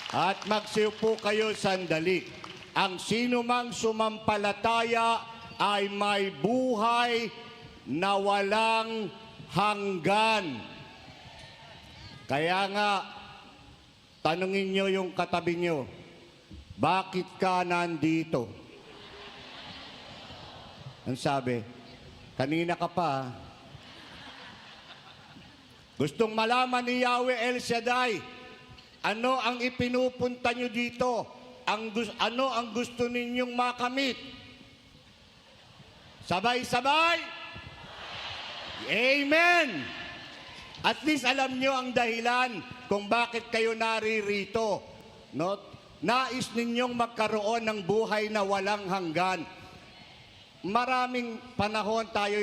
At magsiupo kayo sandali. Ang sinumang sumampalataya ay may buhay na walang hanggan. Kaya nga, tanungin nyo yung katabi nyo, bakit ka nandito? Ang sabi, kanina ka pa. Gustong malaman ni Yahweh El Shaddai, ano ang ipinupunta nyo dito? Ano ang gusto ninyong makamit? Sabay-sabay? Amen! At least alam nyo ang dahilan kung bakit kayo naririto. No? Nais ninyong magkaroon ng buhay na walang hanggan. Maraming panahon tayo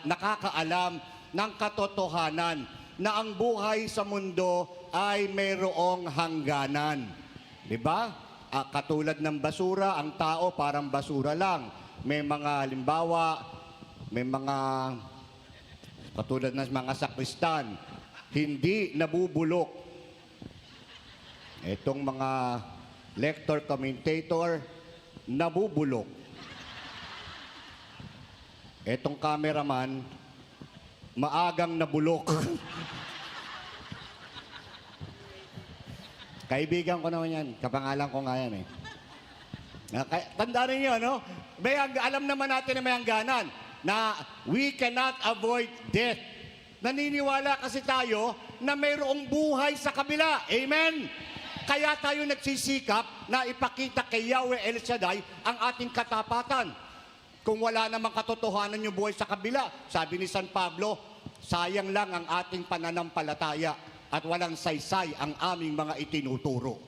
nakakaalam ng katotohanan na ang buhay sa mundo ay mayroong hangganan. Di ba? Katulad ng basura, ang tao parang basura lang. May mga halimbawa, may mga katulad ng mga sakristan, hindi nabubulok. Itong mga lector, commentator, nabubulok. Itong cameraman, maagang nabulok. Kaibigan ko naman yan. Kapangalan ko nga yan eh. Tandaan niyo, no? Alam naman natin na may hangganan na we cannot avoid death. Naniniwala kasi tayo na mayroong buhay sa kabila. Amen? Kaya tayo nagsisikap na ipakita kay Yahweh El Shaddai ang ating katapatan. Kung wala namang katotohanan yung buhay sa kabila, sabi ni San Pablo, sayang lang ang ating pananampalataya at walang saysay ang aming mga itinuturo.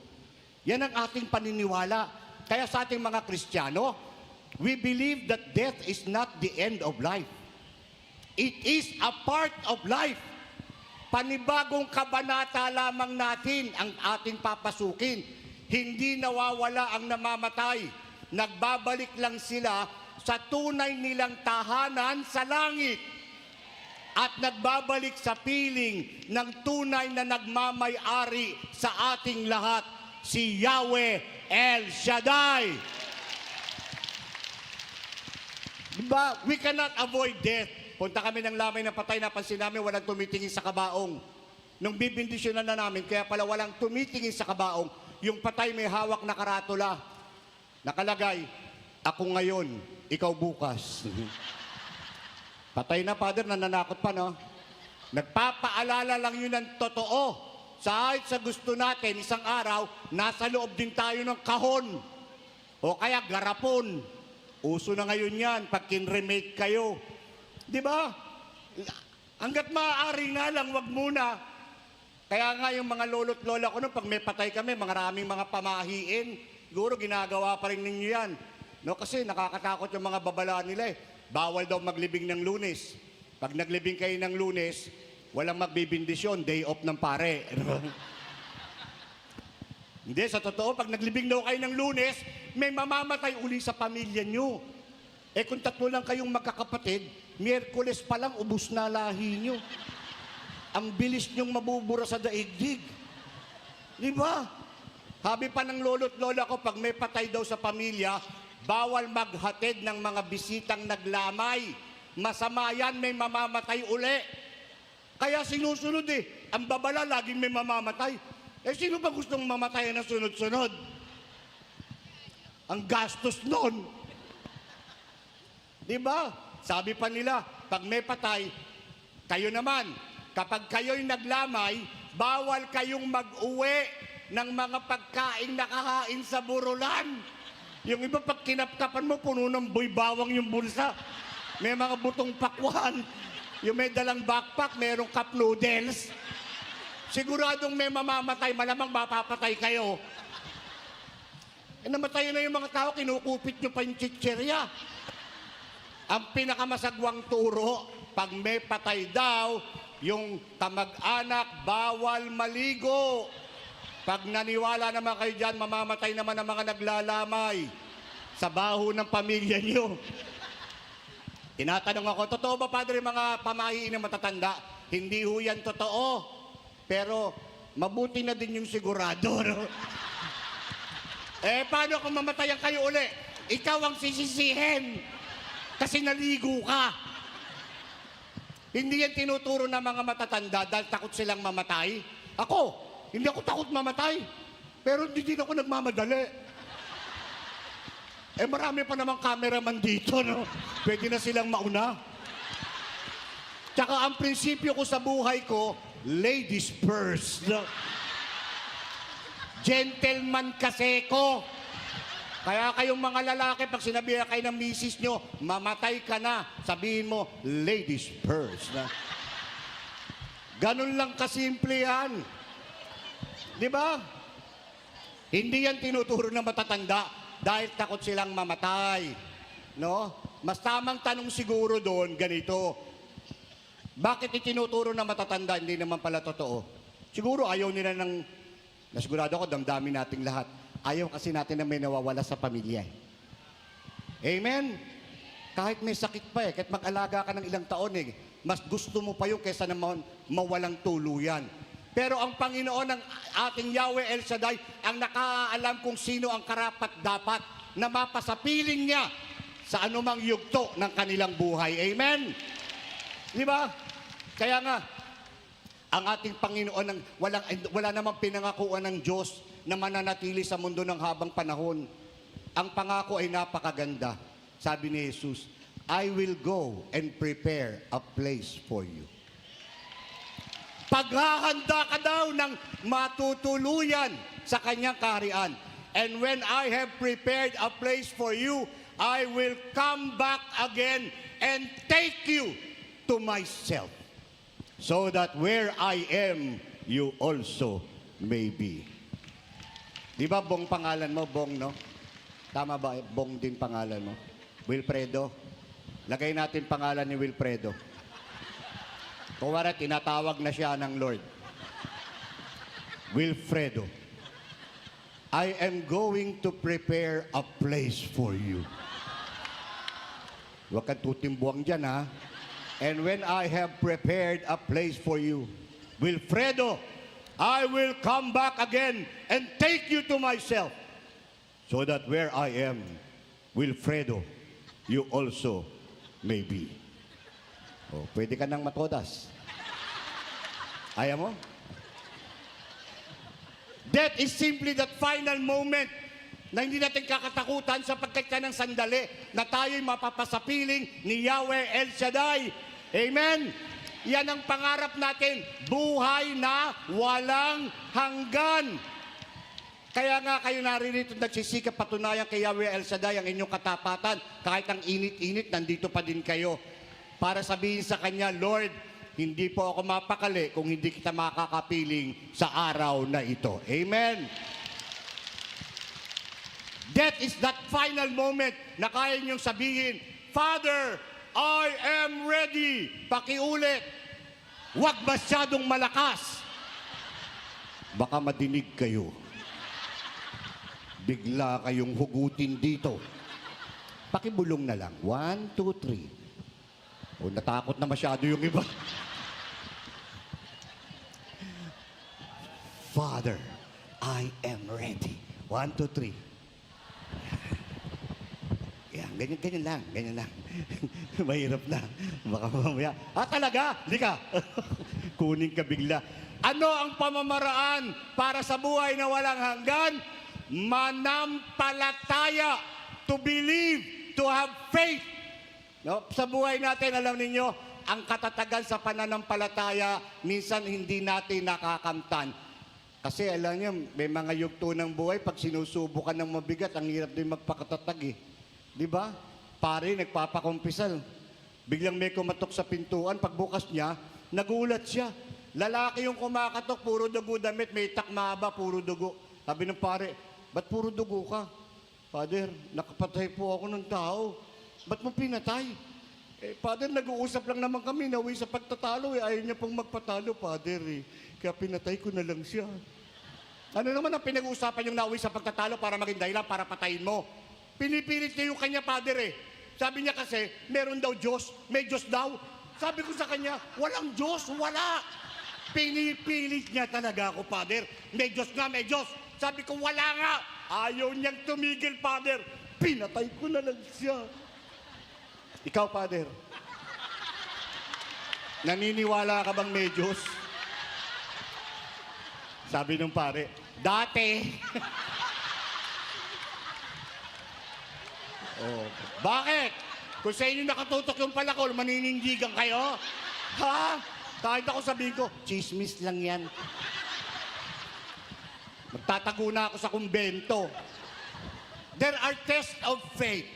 Yan ang ating paniniwala. Kaya sa ating mga Kristiyano, we believe that death is not the end of life. It is a part of life. Panibagong kabanata lamang natin ang ating papasukin. Hindi nawawala ang namamatay. Nagbabalik lang sila sa tunay nilang tahanan sa langit. At nagbabalik sa piling ng tunay na nagmamay-ari sa ating lahat, si Yahweh El Shaddai. Diba? We cannot avoid death. Punta kami ng lamay ng patay, napansin namin walang tumitingin sa kabaong. Nung bibindisyonan na namin, kaya pala walang tumitingin sa kabaong, yung patay may hawak na karatula. Nakalagay, ako ngayon, ikaw bukas. Patay na, Father, nananakot pa, no? Nagpapaalala lang yun ng totoo. Sa gusto natin, isang araw, nasa loob din tayo ng kahon. O kaya garapon. Uso na ngayon yan, pag kin-remake kayo. Di ba? Hanggat maaari nga lang, wag muna. Kaya nga yung mga lolo't lola ko, pag may patay kami, maraming mga pamahiin, siguro ginagawa pa rin ninyo yan. No, kasi nakakatakot yung mga babala nila eh. Bawal daw maglibing ng Lunes. Pag naglibing kayo ng Lunes, walang magbibindisyon, day off ng pare. Hindi, sa totoo, pag naglibing daw kayo ng Lunes, may mamamatay uli sa pamilya nyo. Eh kung tatlo lang kayong magkakapatid, Miyerkules pa lang, ubus na lahi nyo. Ang bilis nyong mabubura sa daigdig. Di ba? Habi pa ng lolo't lola ko, pag may patay daw sa pamilya, bawal maghatid ng mga bisitang naglamay. Masama yan, may mamamatay uli. Kaya sinusunod eh. Ang babala, laging may mamamatay. Eh, sino ba gustong mamatay na sunod-sunod? Ang gastos nun. Diba? Sabi pa nila, pag may patay, kayo naman, kapag kayo'y naglamay, bawal kayong mag-uwi ng mga pagkain nakahain sa burulan. Yung iba, pag kinapkapan mo, puno ng boy bawang yung bulsa. May mga butong pakwan. Yung may dalang backpack, merong cup noodles. Siguradong may mamamatay, malamang mapapatay kayo. E namatay na yung mga tao, kinukupit nyo pa yung chicherya. Ang pinakamasagwang turo, pag may patay daw, yung kamag-anak, bawal maligo. Pag naniwala naman kayo dyan, mamamatay naman ang mga naglalamay sa baho ng pamilya nyo. Tinatanong ako, totoo ba, Padre, mga pamahiin ng matatanda? Hindi ho yan totoo. Pero mabuti na din yung sigurado, no? Paano kung mamatayan kayo uli? Ikaw ang sisisihin. Kasi naligo ka. Hindi yan tinuturo ng mga matatanda dahil takot silang mamatay. Ako, hindi ako takot mamatay. Pero hindi din ako nagmamadali. Marami pa namang cameraman dito, no? Pwede na silang mauna. Tsaka ang prinsipyo ko sa buhay ko, ladies first. No? Gentleman kasi ko. Kaya kayong mga lalaki, pag sinabihan kayo ng misis nyo, mamatay ka na, sabihin mo, ladies first. Na. Ganun lang kasimple yan. Di ba? Hindi yan tinuturo ng matatanda dahil takot silang mamatay. No? Mas tamang tanong siguro doon, ganito. Bakit itinuturo ng matatanda? Hindi naman pala totoo. Siguro ayaw nila ng, nasigurado ako, damdamin nating lahat. Ayaw kasi natin na may nawawala sa pamilya. Amen? Kahit may sakit pa kahit mag-alaga ka ng ilang taon mas gusto mo pa yun kaysa naman mawalang tuluyan. Pero ang Panginoon ng ating Yahweh El Shaddai ang nakaalam kung sino ang karapat-dapat na mapasapiling niya sa anumang yugto ng kanilang buhay. Amen? Di ba? Kaya nga, ang ating Panginoon, wala namang pinangakuan ng Diyos na mananatili sa mundo ng habang panahon. Ang pangako ay napakaganda. Sabi ni Jesus, I will go and prepare a place for you. Paghahanda ka daw ng matutuluyan sa kanyang kaharian. And when I have prepared a place for you, I will come back again and take you to myself. So that where I am, you also may be. Di ba Bong pangalan mo? Bong, no? Tama ba? Bong din pangalan mo? Wilfredo? Lagay natin pangalan ni Wilfredo. Kung wala, tinatawag na siya ng Lord. Wilfredo, I am going to prepare a place for you. Huwag kang tutimbuang dyan, ha? And when I have prepared a place for you, Wilfredo, I will come back again and take you to myself, so that where I am, Wilfredo, you also may be. Oh, pwede ka nang matodas. Ayaw mo? That is simply that final moment na hindi natin kakatakutan sapagkat ka ng sandali na tayo'y mapapasapiling ni Yahweh El Shaddai. Amen? Yan ang pangarap natin, buhay na walang hanggan. Kaya nga kayo naririto nagsisikap patunayan kay Yahweh El Shaddai ang inyong katapatan. Kahit ang init-init, nandito pa din kayo. Para sabihin sa Kanya, Lord, hindi po ako mapakali kung hindi kita makakapiling sa araw na ito. Amen? That is that final moment na kaya niyong sabihin, Father, I am ready. Pakiulit. Huwag masyadong malakas. Baka madinig kayo. Bigla kayong hugutin dito. Pakibulong na lang. 1, 2, 3. O, natakot na masyado yung iba. Father, I am ready. 1, 2, 3. Yan, ganyan lang, ganyan lang. Mahirap na. Baka mamaya. Talaga? Hindi ka. Kunin ka bigla. Ano ang pamamaraan para sa buhay na walang hanggan? Manampalataya. To believe. To have faith. No? Sa buhay natin, alam ninyo, ang katatagan sa pananampalataya, minsan hindi natin nakakamtan. Kasi alam niyo, may mga yugto ng buhay, pag sinusubukan ng mabigat, ang hirap din magpakatatag Di ba? Pare, nagpapakumpisal. Biglang may kumatok sa pintuan, pagbukas niya, nagulat siya. Lalaki yung kumakatok, puro dugo damit, may takmaba, puro dugo. Sabi ng pare, ba't puro dugo ka? Father, nakapatay po ako ng tao. Ba't mo pinatay? Father, nag-uusap lang naman kami, nauwi sa pagtatalo Ayaw niya pong magpatalo, Father Kaya pinatay ko na lang siya. Ano naman ang pinag-uusapan yung nauwi sa pagtatalo para maging dahilan para patayin mo? Pinipilit niya yung kanya, Father Sabi niya kasi, meron daw Diyos, may Diyos daw. Sabi ko sa kanya, walang Diyos, wala. Pinipilit niya talaga ako, Father. May Diyos nga, may Diyos. Sabi ko, wala nga. Ayaw niyang tumigil, Father. Pinatay ko na lang siya. Ikaw, Father, naniniwala ka bang may Diyos? Sabi nung pare, dati. Oh, bakit? Kung sa inyo nakatutok yung palakol, maninindigan kayo? Ha? Kahit ako sabihin ko, chismis lang yan. Magtatago na ako sa kumbento. There are tests of faith.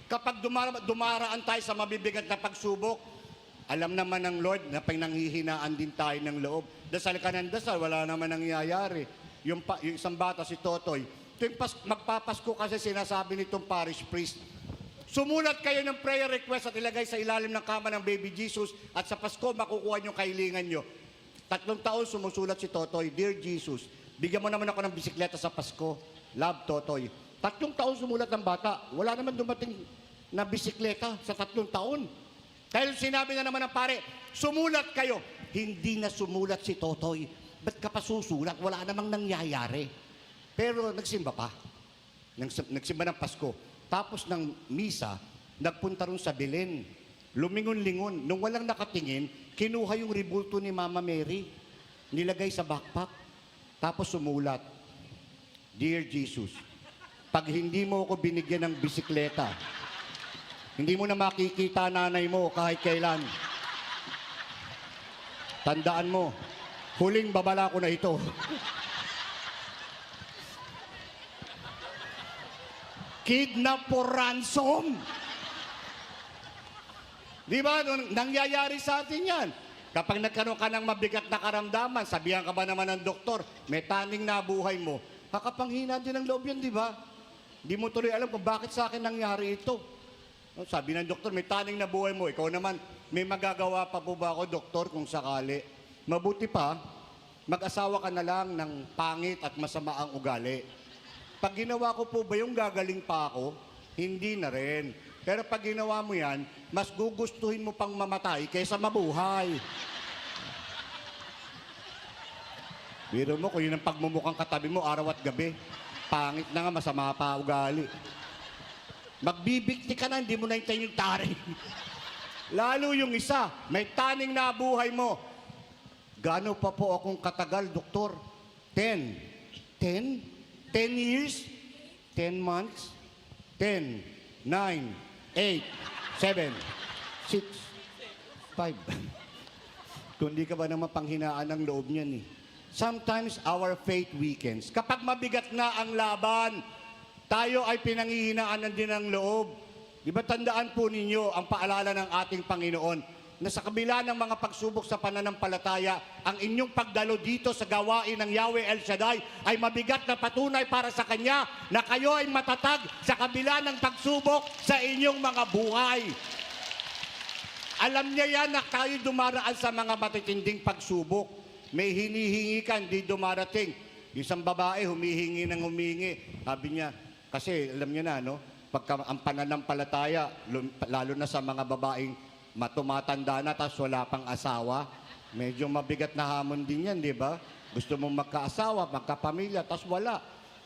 Kapag dumaraan tayo sa mabibigat na pagsubok, alam naman ng Lord na pinanghihinaan din tayo ng loob. Dasal ka ng dasal, wala naman nangyayari. Yung isang bata, si Totoy, tuwing magpapasko kasi sinasabi nitong parish priest, sumulat kayo ng prayer request at ilagay sa ilalim ng kama ng baby Jesus at sa Pasko makukuha yung kahilingan nyo. 3 taon sumusulat si Totoy, Dear Jesus, bigyan mo naman ako ng bisikleta sa Pasko. Love, Totoy. 3 taon sumulat ng bata. Wala naman dumating na bisikleta sa 3 taon. Dahil sinabi na naman ng pare, sumulat kayo. Hindi na sumulat si Totoy. Ba't ka pa susulat? Wala namang nangyayari. Pero nagsimba pa. Nagsimba ng Pasko. Tapos ng misa, nagpunta rin sa Belen. Lumingon-lingon. Nung walang nakatingin, kinuha yung ribulto ni Mama Mary. Nilagay sa backpack. Tapos sumulat, Dear Jesus, pag hindi mo ako binigyan ng bisikleta, hindi mo na makikita nanay mo kahit kailan. Tandaan mo, huling babala ko na ito. Kidnap for ransom. Di ba? Nangyayari sa atin yan. Kapag nagkaroon ka ng mabigat na karamdaman, sabihan ka ba naman ng doktor, may taning na buhay mo, kakapanghina din ang loob yan, di ba? Di mo tuloy alam kung bakit sa akin nangyari ito. Sabi ng doktor, may taning na buhay mo. Ikaw naman, may magagawa pa po ba ako, doktor, kung sakali? Mabuti pa, mag-asawa ka na lang ng pangit at masama ang ugali. Pag ginawa ko po ba yung gagaling pa ako? Hindi na rin. Pero pag ginawa mo yan, mas gugustuhin mo pang mamatay kaysa mabuhay. Biro mo, kung yun ang pagmumukhang katabi mo araw at gabi, pangit na nga, masama pa ugali. Magbibikti ka na, hindi mo na hintayin yung taring. Lalo yung isa, may taning na buhay mo. Gano pa po akong katagal, doktor? 10. 10? 10 years? 10 months? 10, 9, 8, 7, 6, 5. Kung di ka ba naman panghinaan ng loob niyan eh. Sometimes our faith weakens. Kapag mabigat na ang laban, tayo ay pinanghihinaan din ng loob. Di ba tandaan po ninyo ang paalala ng ating Panginoon na sa kabila ng mga pagsubok sa pananampalataya, ang inyong pagdalo dito sa gawain ng Yahweh El Shaddai ay mabigat na patunay para sa Kanya na kayo ay matatag sa kabila ng pagsubok sa inyong mga buhay. Alam niya yan na tayo dumaraan sa mga matitinding pagsubok. May hinihingi ka, hindi dumarating. Isang babae, humihingi ng humingi. Sabi niya, kasi alam niyo na, no? Pagka ang pananampalataya, lalo na sa mga babaeng tumatanda na, tapos wala pang asawa, medyo mabigat na hamon din yan, di ba? Gusto mong magkaasawa, magkapamilya, tapos wala.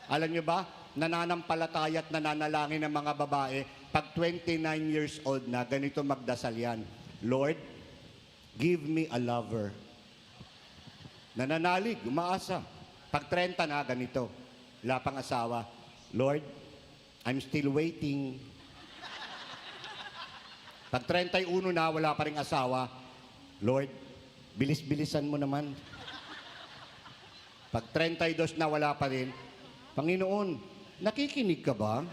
Alam niyo ba, nananampalataya at nananalangin ng mga babae, pag 29 years old na, ganito magdasal yan. Lord, give me a lover. Nananalig, umaasa. Pag 30 na, ganito, wala pang asawa. Lord, I'm still waiting. Pag 31 na, wala pa ring asawa. Lord, bilis-bilisan mo naman. Pag 32 na, wala pa rin. Panginoon, nakikinig ka ba?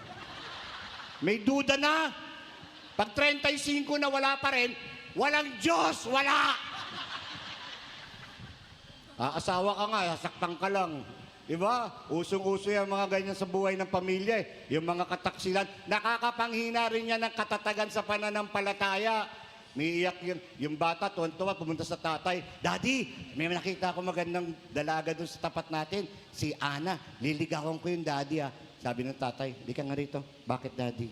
May duda na. Pag 35 na, wala pa rin. Walang Diyos, wala. Asawa ka nga, sasaktan ka lang. Diba? Usong-uso yung mga ganyan sa buhay ng pamilya. Yung mga kataksilan. Nakakapanghina rin yan ng katatagan sa pananampalataya. Umiiyak yun. Yung bata, tuwan-tuwa, pumunta sa tatay. Daddy, may nakita ko magandang dalaga doon sa tapat natin. Si Ana, liligawan ko yung daddy ah. Sabi ng tatay, di ka nga rito. Bakit daddy?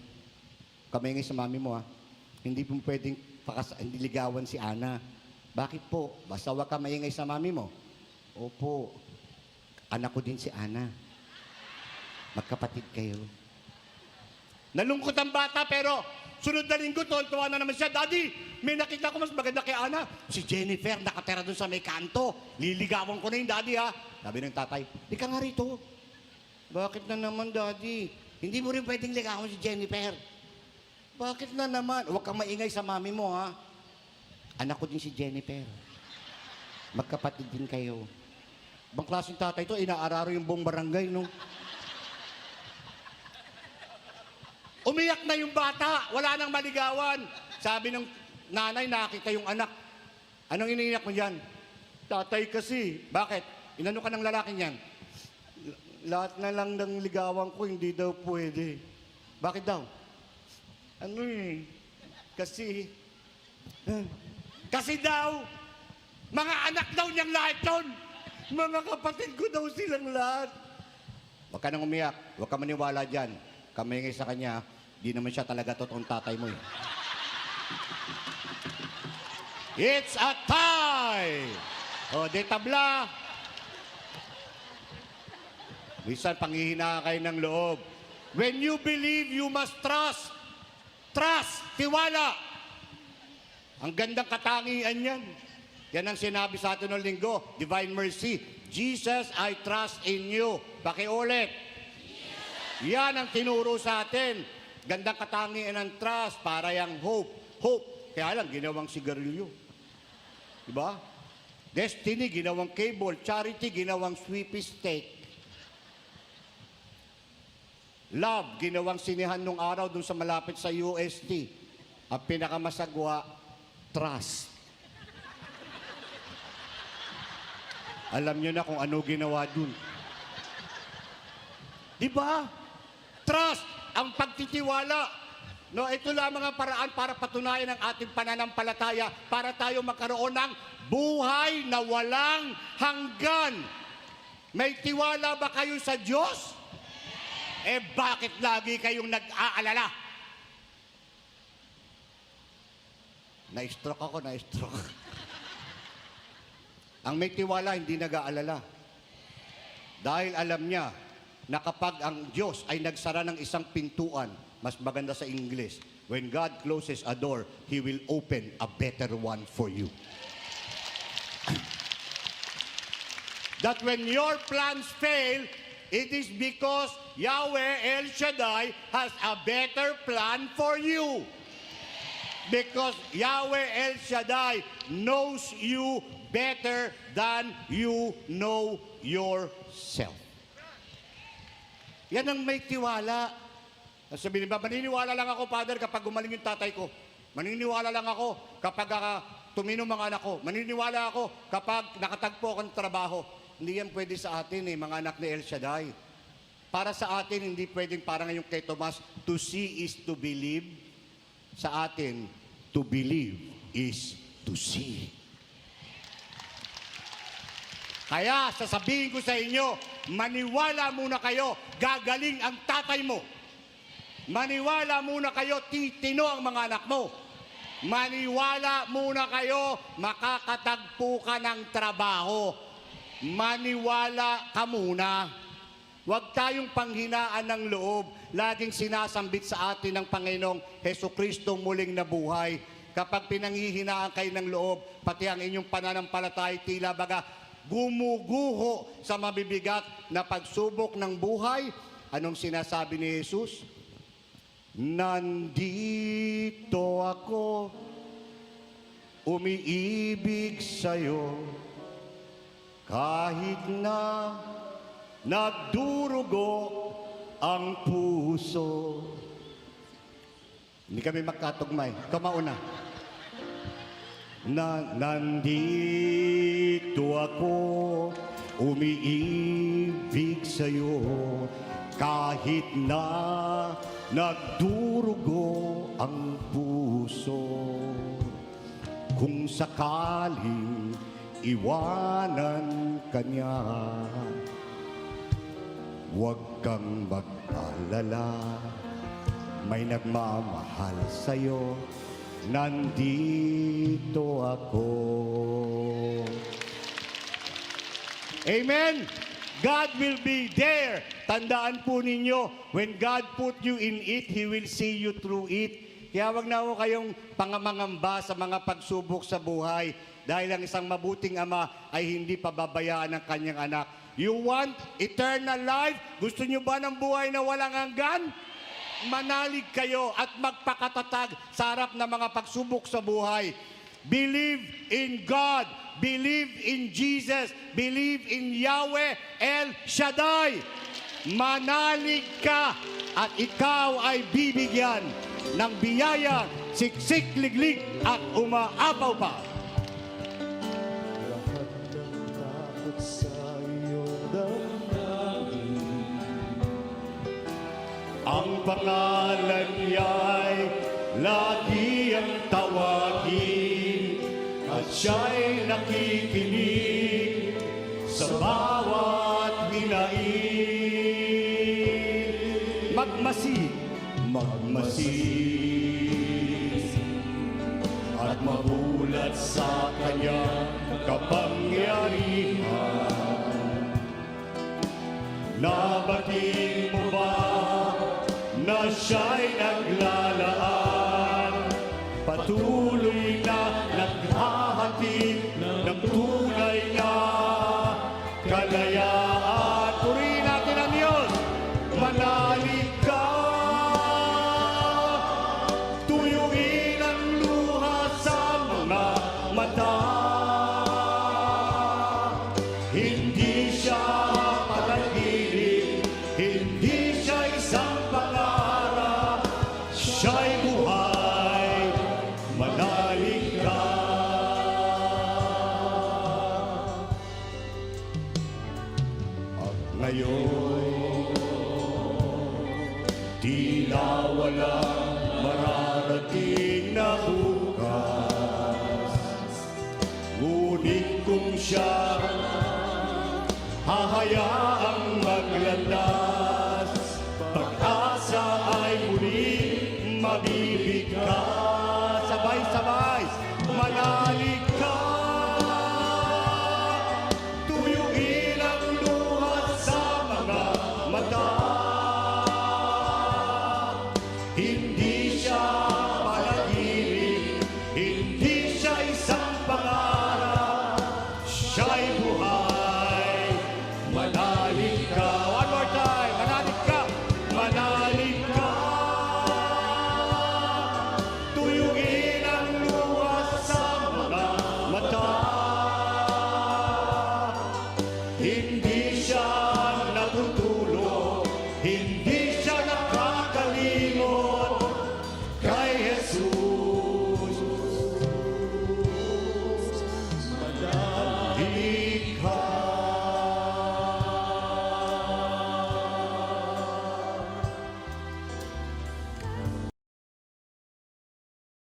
Kamaingay sa mami mo ah. Hindi po pwedeng hindi ligawan si Ana. Bakit po? Basta huwag ka maingay sa mami mo. Opo. Anak ko din si Ana. Magkapatid kayo. Nalungkot ang bata pero sunod na linggo, tuwa na naman siya. Daddy, may nakita ko mas maganda kay Ana. Si Jennifer, nakatera doon sa may kanto. Liligawan ko na yung daddy, ha? Sabi ng tatay, di ka nga rito. Bakit na naman, daddy? Hindi mo rin pwedeng ligawan si Jennifer. Bakit na naman? Huwag kang maingay sa mami mo, ha? Anak ko din si Jennifer. Magkapatid din kayo. Bang klaseng tatay to, inaararo yung buong barangay, no? Umiyak na yung bata, wala nang maligawan. Sabi ng nanay, nakita yung anak. Anong iniiyak mo dyan? Tatay kasi. Bakit? Inano ka ng lalaking yan? Lahat na lang ng ligawan ko, hindi daw pwede. Bakit daw? Ano eh? Kasi... Kasi daw, mga anak daw niyang lahat yun. Mga kapatid ko daw silang lahat. Huwag ka nang umiyak. Huwag ka maniwala dyan. Kamingay sa kanya, di naman siya talaga totoong tatay mo eh. It's a tie! O, di tabla. Minsan, panghihina kayo ng loob. When you believe, you must trust. Trust, tiwala. Ang gandang katangian yan. Yan ang sinabi sa atin ng linggo, Divine Mercy. Jesus, I trust in you. Pakiulit. Yan ang tinuro sa atin. Gandang katangian ng trust para yung hope. Hope. Kaya lang, ginawang sigarilyo. Diba? Destiny, ginawang cable. Charity, ginawang sweepy steak. Love, ginawang sinihan nung araw dun sa malapit sa UST. Ang pinakamasagwa, trust. Alam nyo na kung ano ginawa dun. Diba? Trust, ang pagtitiwala. No, ito lamang ang paraan para patunayan ang ating pananampalataya para tayo magkaroon ng buhay na walang hanggan. May tiwala ba kayo sa Diyos? Eh bakit lagi kayong nag-aalala? Na-stroke ako, na-stroke. Ang may tiwala hindi nag-aalala. Dahil alam niya na kapag ang Diyos ay nagsara ng isang pintuan, mas maganda sa English, when God closes a door, He will open a better one for you. That when your plans fail, it is because Yahweh El Shaddai has a better plan for you. Because Yahweh El Shaddai knows you better than you know yourself. Yan ang may tiwala. Sabihin ba, maniniwala lang ako, Father, kapag gumaling yung tatay ko. Maniniwala lang ako kapag tuminom ang anak ko. Maniniwala ako kapag nakatagpo ako ng trabaho. Hindi yan pwede sa atin mga anak ni El Shaddai. Para sa atin, hindi pwedeng parang yung kay Tomas, to see is to believe. Sa atin, to believe is to see. Kaya sasabihin ko sa inyo, maniwala muna kayo, gagaling ang tatay mo. Maniwala muna kayo, titino ang mga anak mo. Maniwala muna kayo, makakatagpo ka ng trabaho. Maniwala ka muna. Huwag tayong panghinaan ng loob. Laging sinasambit sa atin ng Panginoong Hesukristo muling nabuhay. Kapag pinanghihinaan kayo ng loob, pati ang inyong pananampalataya tila baga gumuguho sa mabibigat na pagsubok ng buhay. Anong sinasabi ni Jesus? Nandito ako, umiibig sa'yo, kahit na nagdurugo ang puso. Hindi kami magkatugmay. Ikaw mauna. Nandito ako, umiibig sa'yo, kahit na nagdurugo ang puso. Kung sakaling iwanan ka niya, huwag kang mag-alala. May nagmamahal sa'yo, nandito ako. Amen? God will be there. Tandaan po ninyo, when God put you in it, He will see you through it. Kaya wag na ho kayong pangamangamba sa mga pagsubok sa buhay dahil ang isang mabuting ama ay hindi pababayaan ng kanyang anak. You want eternal life? Gusto nyo ba ng buhay na walang hanggan? Manalig kayo at magpakatatag sa harap ng mga pagsubok sa buhay. Believe in God. Believe in Jesus. Believe in Yahweh El Shaddai. Manalig ka at ikaw ay bibigyan ng biyaya, siksik, liglig at umaapaw pa. Lahat ng takot sa iyong damdamin, Ang pangalan niya'y lagi ang tawagin at siya'y nakikinig sa bawat hinain. Magmasid at mabulat sa kanyang kapangyarihan. Nabatiin mo ba na siya'y naglalaan? Patuloy na naghahatid ng tunay na kalayaan. Purihin natin ang Diyos. Manalig ka. Tuyuin ang luha sa mga mata. Hindi siya panaginip, hindi siya isang pangarap, siya'y buhay, manalig ka. At ngayon, tila walang mararating na bukas, ngunit kung siya hahayaan